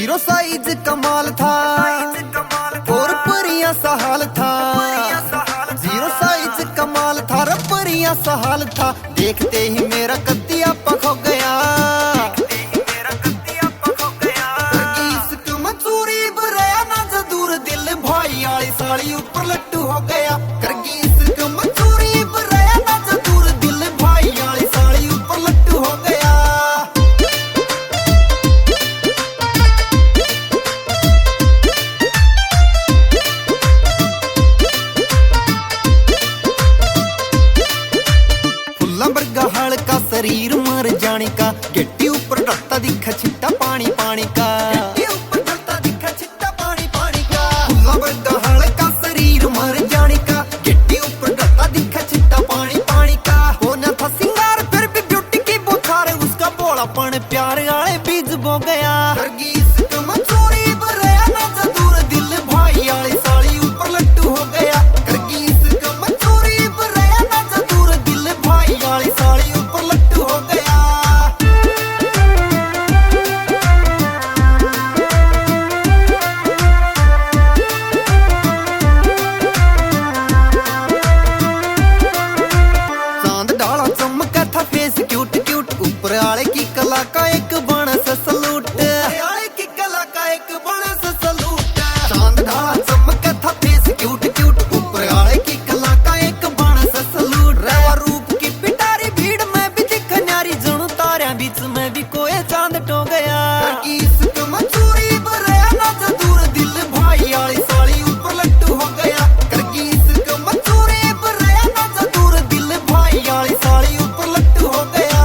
Zero size कमाल था और परियां सा हाल था। जीरो साइज कमाल था रे परियां सा हाल था। देखते ही मेरा कत्तिया पखो गया। मंसूरी बराया ना जदूर दिल भाई आली साली ऊपर लट्टू हो गया। करगी इसक मंसूरी बराया ना जदूर दिल भाई आली साली ऊपर लट्टू हो गया। बरगा हल्का शरीर मर जाने का। गिट्टी ऊपर ढलता दिखा छिट्टा पानी पानी का। गिट्टी ऊपर ढलता दिखा छिट्टा पानी पानी का। फुल्ला बरगा हल्का शरीर मर जाने का। गिट्टी ऊपर ढलता दिखा छिट्टा पानी पानी का। होना था सिंगार फिर भी ब्यूटी की बुखार। उसका बोलापन प्यार आले बीज बो गया। करगी इसक मंसूरी बराया ना जदूर दिल भाई आली साली ऊपर लट्टू हो गया। करगी इसक मंसूरी बराया ना जदूर दिल भाई आली साली ऊपर लट्टू हो गया। चांद डाला चमका था फेस क्यूट क्यूट। ऊपर आले की कला का एक बड़ा सा सलूट। आले की कला का एक बड़ा सा सलूट। चांद डाला चमका था फेस क्यूट क्यूट। ऊपर आले की कला का एक बड़ा सा सलूट। रेवा रूप की पिटारी भीड़ में भी दिख न्यारी। जणु तारियां बीच में भी कोई चांद टो गया। करगी इसक मंसूरी बराया ना जदूर दिल भाई आली साली ऊपर लट्टू हो गया। करगी इसक मंसूरी बराया ना जदूर दिल भाई आली साली ऊपर लट्टू हो गया।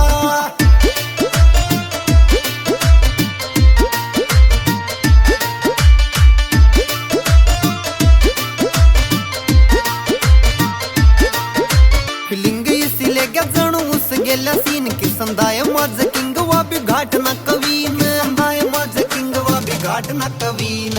फिलिंग इसी ले गया जणू उस गेला सीन। किस्म दाए मज किंग वा भी घाट ना कवीन। दाए मज किंग वा भी घाट ना कवीन।